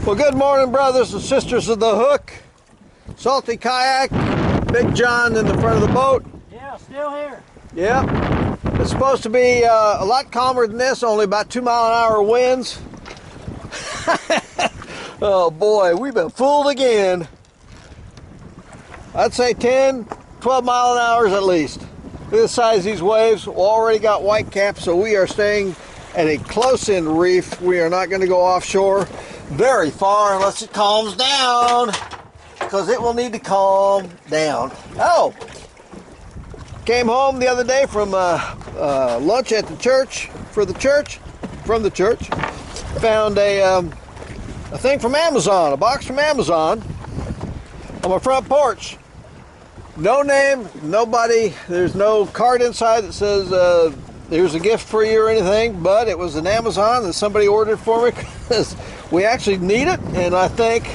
Well, good morning, brothers and sisters of the hook. Salty kayak, Big John in the front of the boat. Yeah, still here. Yep. It's supposed to be a lot calmer than this, only about 2-mile-an-hour winds. Oh boy, we've been fooled again. I'd say 10, 12 mile an hour at least. Look at the size of these waves. We already got white caps, so we are staying at a close-in reef. We are not going to go offshore very far unless it calms down, because it will need to calm down. Oh, came home the other day from lunch at the church, from the church. Found a thing from Amazon, a box from Amazon on my front porch. No name, nobody, there's no card inside that says here's a gift for you or anything, but it was an Amazon that somebody ordered for me because we actually need it. And I thank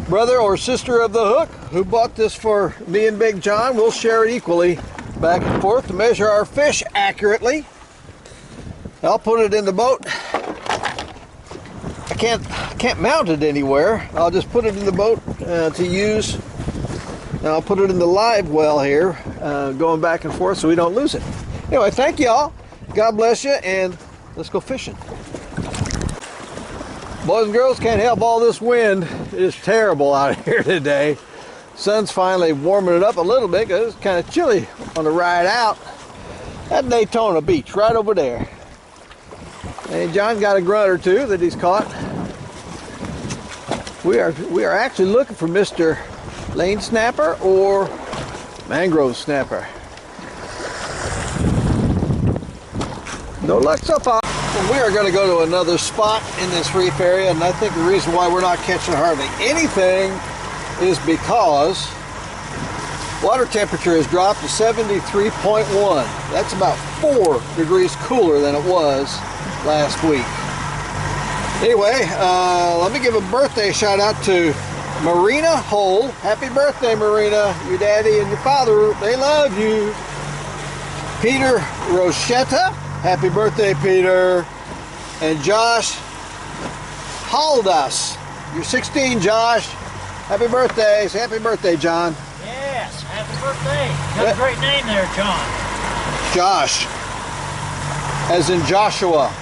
brother or sister of the hook who bought this for me and Big John. We'll share it equally back and forth to measure our fish accurately. I'll put it in the boat. I can't mount it anywhere. I'll just put it in the boat to use. And I'll put it in the live well here, going back and forth so we don't lose it. Anyway, thank y'all. God bless you, and let's go fishing. Boys and girls, can't help all this wind. It is terrible out here today. Sun's finally warming it up a little bit because it's kind of chilly on the ride out. At Daytona Beach, right over there. And John's got a grunt or two that he's caught. We are actually looking for Mr. Lane snapper or mangrove snapper. No luck so far. Well, we are going to go to another spot in this reef area, and I think the reason why we're not catching hardly anything is because water temperature has dropped to 73.1. That's about 4 degrees cooler than it was last week. Anyway, let me give a birthday shout out to Marina Hole. Happy birthday, Marina. Your daddy and your father, they love you. Peter Rochetta. Happy birthday, Peter. And Josh Haldas. You're 16, Josh. Happy birthday. Say happy birthday, John. Yes, happy birthday. Got a great name there, John. Josh. As in Joshua.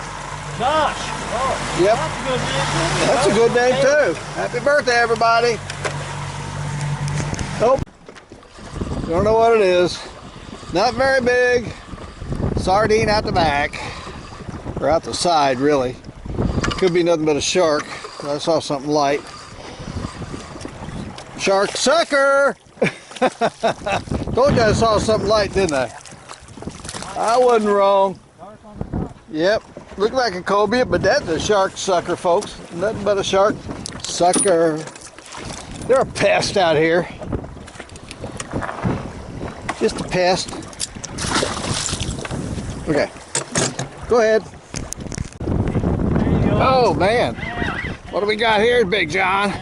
Josh. Oh, yep. That's a good name, too. That's a good name, too. Happy birthday, everybody. Oh, don't know what it is. Not very big. Sardine out the back. Or out the side, really. Could be nothing but a shark. I saw something light. Shark sucker! Told you I saw something light, didn't I? I wasn't wrong. Yep. Looked like a kobia, but that's a shark sucker, folks. Nothing but a shark sucker. They're a pest out here. Just a pest. Okay. Go ahead. Oh, man. What do we got here, Big John?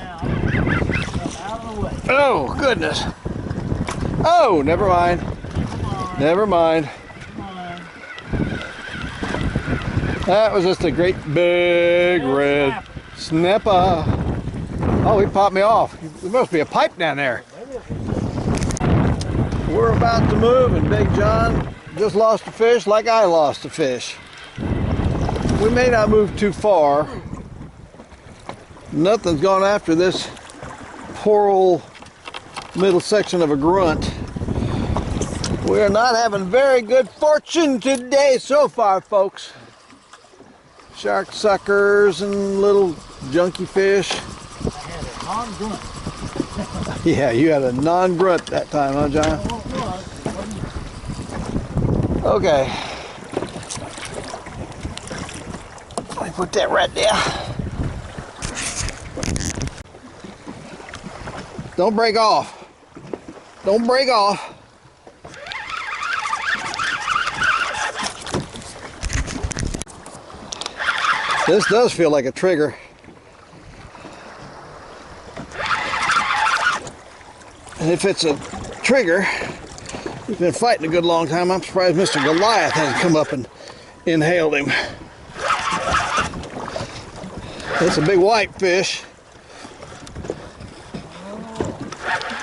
Oh, goodness. Oh, never mind. Never mind. That was just a great big red snapper. Oh, he popped me off. There must be a pipe down there. We're about to move, and Big John just lost a fish like I lost a fish. We may not move too far. Nothing's gone after this poor old middle section of a grunt. We are not having very good fortune today so far, folks. Shark suckers and little junky fish. I had a non-grunt. Yeah, you had a non-grunt that time, huh, John? Okay. Let me put that right there. Don't break off. Don't break off. This does feel like a trigger. And if it's a trigger, we've been fighting a good long time. I'm surprised Mr. Goliath hasn't come up and inhaled him. It's a big white fish.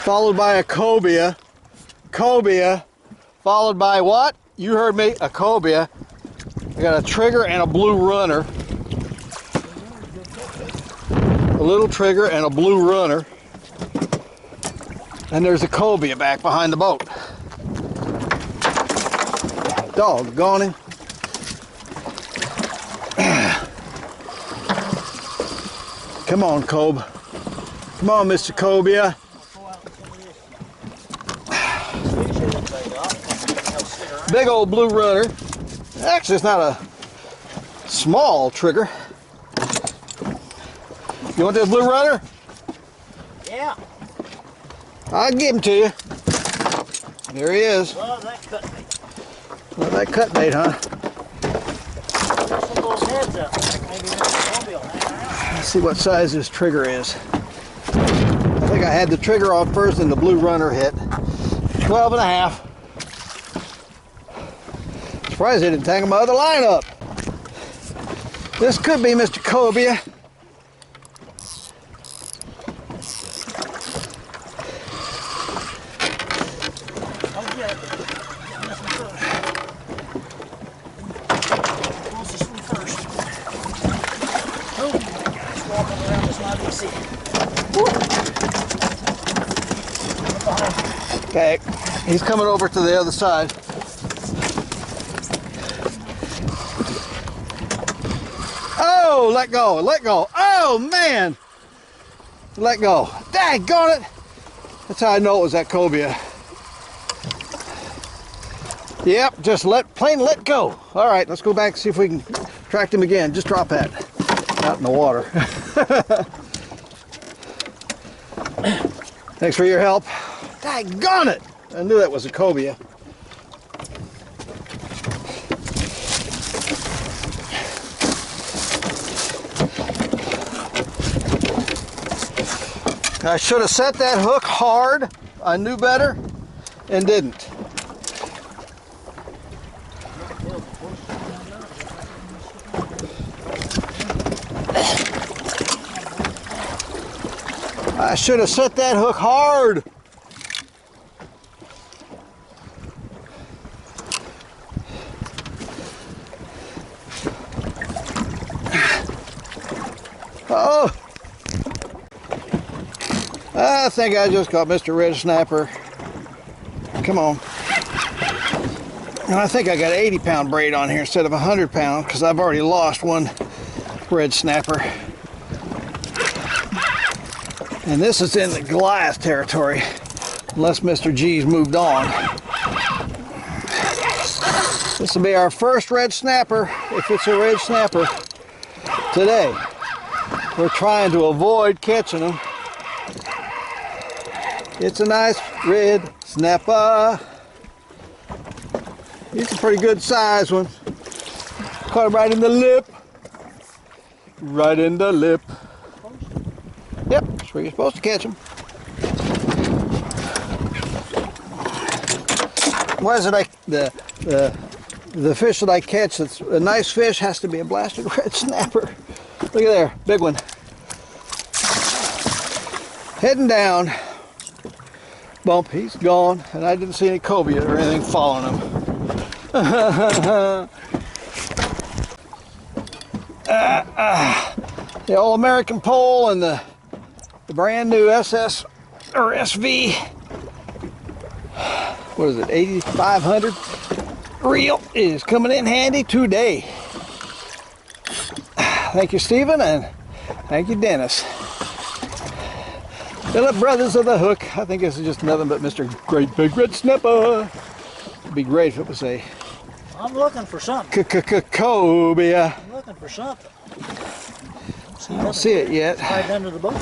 followed by a kobia, followed by what? You heard me, a kobia. I got a trigger and a blue runner. A little trigger and a blue runner. And there's a kobia back behind the boat. Doggone him. Come on, Cobe. Come on, Mr. Kobia. Big old blue runner. Actually, it's not a small trigger. You want this blue runner? Yeah. I'll give him to you. There he is. Well, that cut bait. Well, that cut bait, huh? Some of those heads up. Maybe there's a kobia will hang around. Let's see what size this trigger is. I think I had the trigger off first and the blue runner hit. 12 and a half. Surprised they didn't tangle my other line up. This could be Mr. Kobia. Oh, yeah. This one first. Closest one first. Oh, my gosh, walking around this not easy. Okay, he's coming over to the other side. Oh, let go, let go. Oh, man. Let go. Daggone it. That's how I know it was that kobia. Yep, just plain let go. All right, let's go back and see if we can track him again. Just drop that out in the water. Thanks for your help. Daggone it. I knew that was a kobia. I should have set that hook hard. I knew better and didn't. I should have set that hook hard. Oh, I think I just caught Mr. Red Snapper. Come on. And I think I got an 80-pound braid on here instead of a 100-pound because I've already lost one red snapper. And this is in the Goliath territory, unless Mr. G's moved on. This will be our first red snapper, if it's a red snapper, today. We're trying to avoid catching them. It's a nice red snapper. He's a pretty good size one. Caught him right in the lip. Right in the lip. Yep, that's where you're supposed to catch them. Why is it the fish that I catch that's a nice fish has to be a blasted red snapper? Look at there, big one. Heading down. Bump, he's gone, and I didn't see any kobia or anything following him. The old American pole and the brand new SS or SV, what is it, 8500 reel is coming in handy today. Thank you, Stephen, and thank you, Dennis. Philip Brothers of the Hook. I think this is just nothing but Mr. Great Big Red Snapper. It'd be great if it was a I'm looking for something. kobia. I'm looking for something. I don't see it yet. Right under the boat.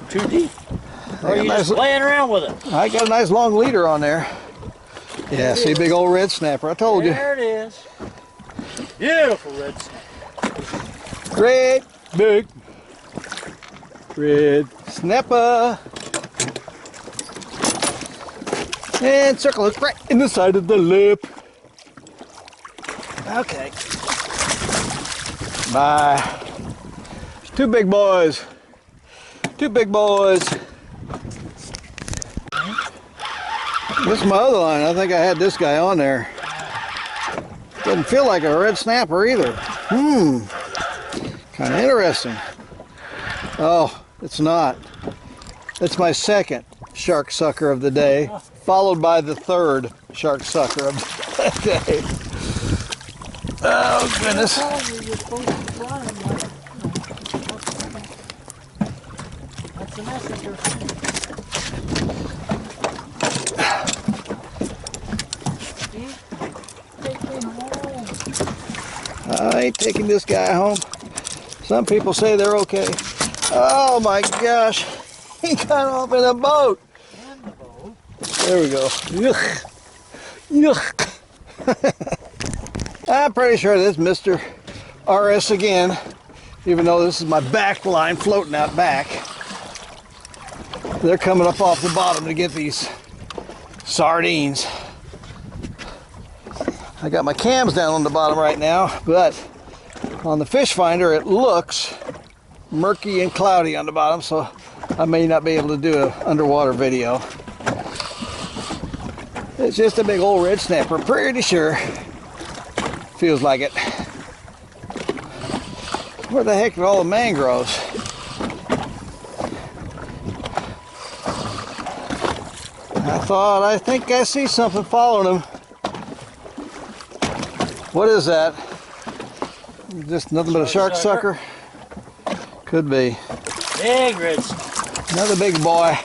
Too deep. Or are you just playing around with it? I got a nice long leader on there. Yeah, see, big old red snapper. I told you. There it is. Beautiful red snapper. Great big red snapper. And circle it right in the side of the lip. Okay. Bye. Two big boys. Two big boys. This is my other line. I think I had this guy on there. Doesn't feel like a red snapper either. Kind of interesting. Oh, it's not. It's my second shark sucker of the day, followed by the third shark sucker of the day. Oh, goodness. That's the messenger. I ain't taking this guy home. Some people say they're okay. Oh my gosh. He got off in a boat. There we go. Yuck. Yuck. I'm pretty sure this is Mr. RS again, even though this is my back line floating out back. They're coming up off the bottom to get these sardines. I got my cams down on the bottom right now, but on the fish finder it looks murky and cloudy on the bottom, so I may not be able to do an underwater video. It's just a big old red snapper, pretty sure. Feels like it. Where the heck are all the mangroves? I think I see something following them. What is that? Just nothing but a shark sucker? Could be. Big reds. Another big boy.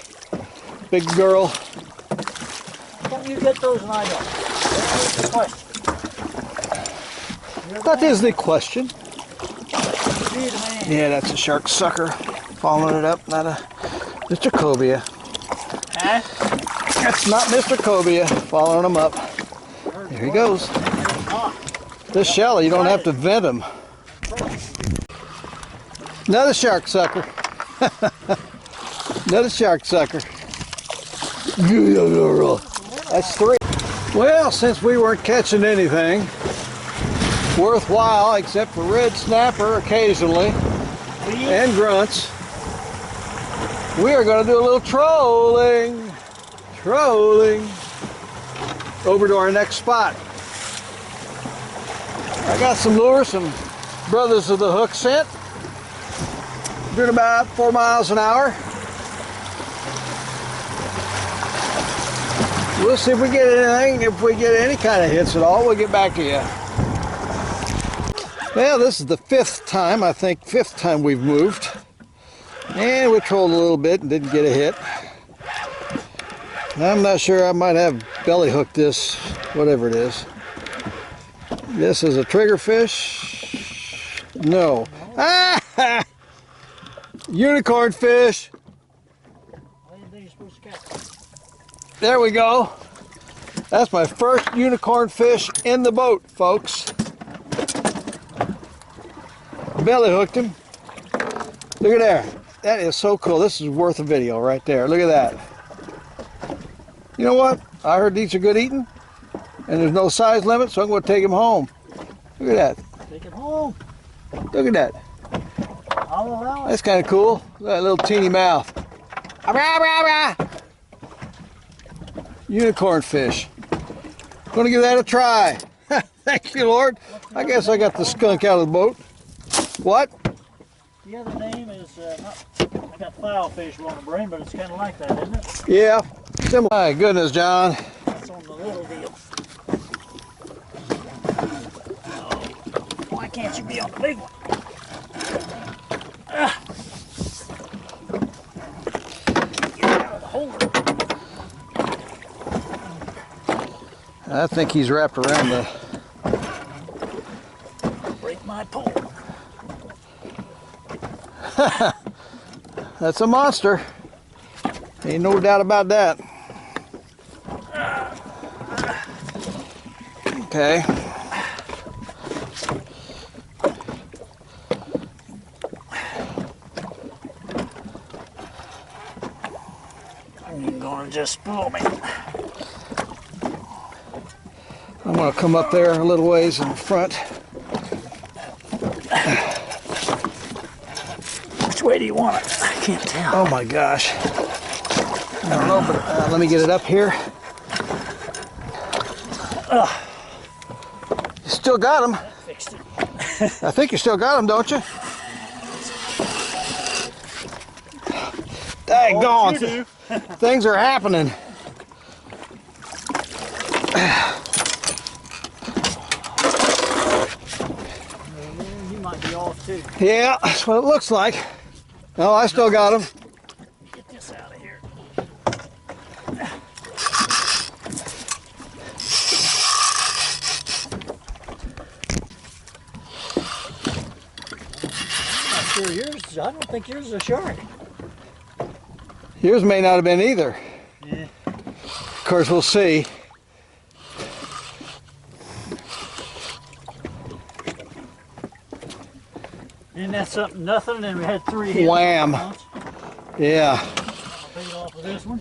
Big girl. How come you get those and I don't? That's the question. That is the question. See the man. Yeah, that's a shark sucker. Following it up, not a Mr. Kobia. Huh? That's not Mr. Kobia. Following him up. There he goes. This shallow, you don't have to vent him. Another shark sucker. Another shark sucker. That's three. Well, since we weren't catching anything worthwhile except for red snapper occasionally and grunts, we are going to do a little trolling over to our next spot. I got some lures, some Brothers of the Hook sent. Doing about 4 miles an hour. We'll see if we get anything. If we get any kind of hits at all, we'll get back to you. Well, this is the fifth time we've moved. And we trolled a little bit and didn't get a hit. I'm not sure, I might have belly hooked this, whatever it is. This is a triggerfish. No. Ah! Unicorn fish. There we go. That's my first unicorn fish in the boat, folks. Belly hooked him. Look at there. That is so cool. This is worth a video right there. Look at that. You know what? I heard these are good eating, and there's no size limit, so I'm going to take him home. Look at that. Take it home. Look at that. I'll allow it. That's kind of cool. Look at that little teeny mouth. Unicorn fish. Gonna give that a try. Thank you, Lord. I guess I got the skunk out of the boat. What? The other name is, I got filefish on the brain, but it's kind of like that, isn't it? Yeah. Similar. My goodness, John. That's on the little deal. Oh, why can't you be on the big one? Get out of the holder. I think he's wrapped around the... Break my pole. That's a monster. Ain't no doubt about that. Okay. You're gonna just spool me. I'm gonna come up there a little ways in front. Which way do you want it? I can't tell. Oh my gosh. I don't know, but let me get it up here. You still got them. That fixed it. I think you still got them, don't you? Daggone. You do. Things are happening. You might be off too. Yeah, that's what it looks like. No, I still got them. Get this out of here. I'm not sure yours. I don't think yours is a shark. Yours may not have been either. Yeah. Of course, we'll see. Isn't that something? Nothing. And we had 3 hits. Wham. Yeah. I'll take it off of this one.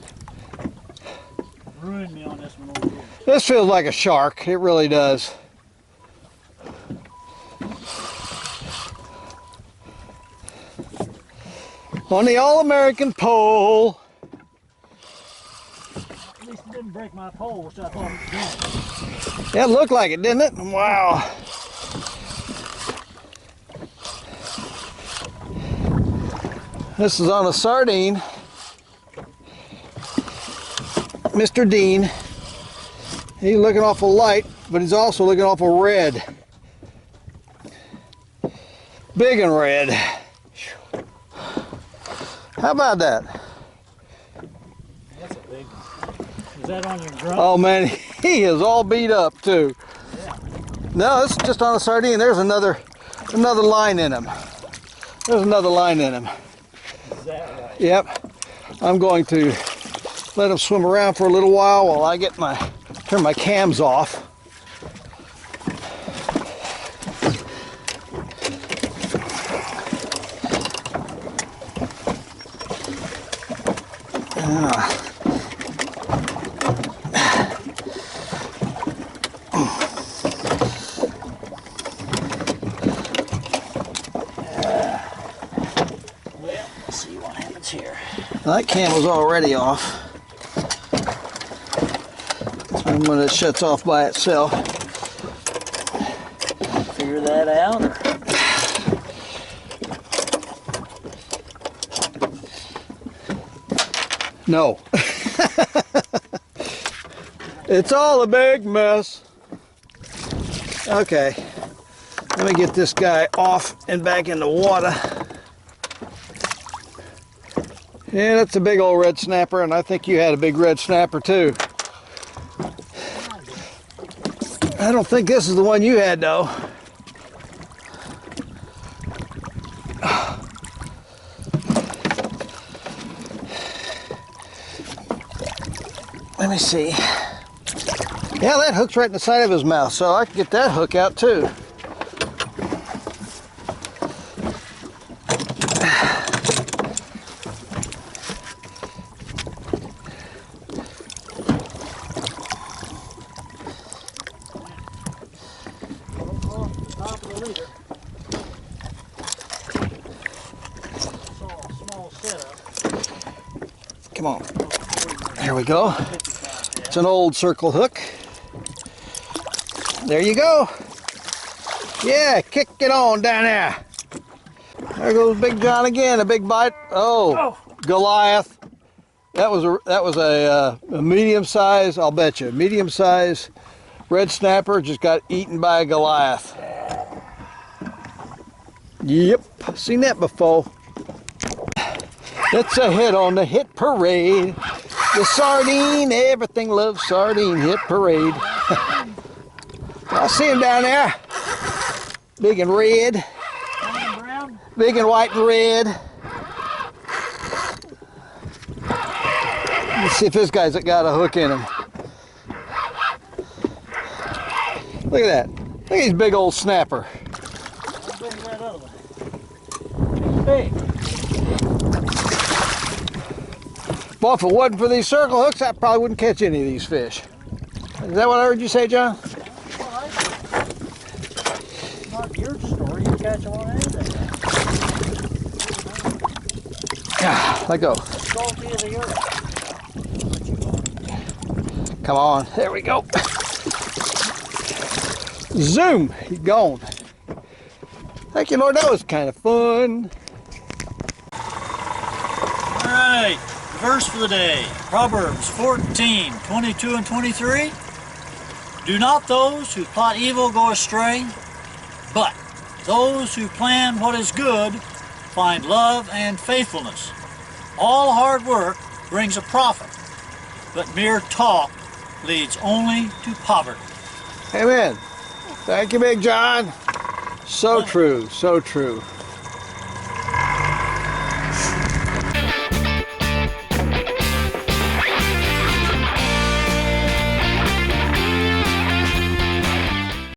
Ruined me on this one over here. This feels like a shark. It really does. On the All-American pole. At least it didn't break my pole, which I thought it was Yeah, it looked like it, didn't it? Wow. This is on a sardine. Mr. Dean. He's looking awful light, but he's also looking awful red. Big and red. How about that? That's a big one. Is that on your drum? Oh man, he is all beat up too. Yeah. No, it's just on a sardine. There's another line in him. There's another line in him. Is that right? Yep. I'm going to let him swim around for a little while I turn my cams off. Let's see what happens here. That cam was already off. And when it shuts off by itself. Figure that out. No. It's all a big mess. Okay. Let me get this guy off and back in the water. Yeah, that's a big old red snapper, and I think you had a big red snapper too. I don't think this is the one you had though. Let me see. Yeah, that hook's right in the side of his mouth, so I can get that hook out too. Come on. There we go. It's an old circle hook. There you go. Yeah, kick it on down there. There goes Big John again, a big bite. Oh, Goliath. That was a medium size, I'll bet you, medium size red snapper just got eaten by a Goliath. Yep, seen that before. It's a hit on the hit parade. The sardine, everything loves sardine hit parade. I see him down there. Big and red. Big and white and red. Let's see if this guy's got a hook in him. Look at that. Look at his big old snapper. How big is that other one? Big. Boy, if it wasn't for these circle hooks, I probably wouldn't catch any of these fish. Is that what I heard you say, John? Not your story, you catch them on anything. Let go. Salty as the earth. Come on, there we go. Zoom, he's gone. Thank you, Lord. That was kind of fun. All right, verse for the day. Proverbs 14, 22 and 23. Do not those who plot evil go astray, but those who plan what is good find love and faithfulness. All hard work brings a profit, but mere talk leads only to poverty. Amen. Thank you, Big John. So true, so true.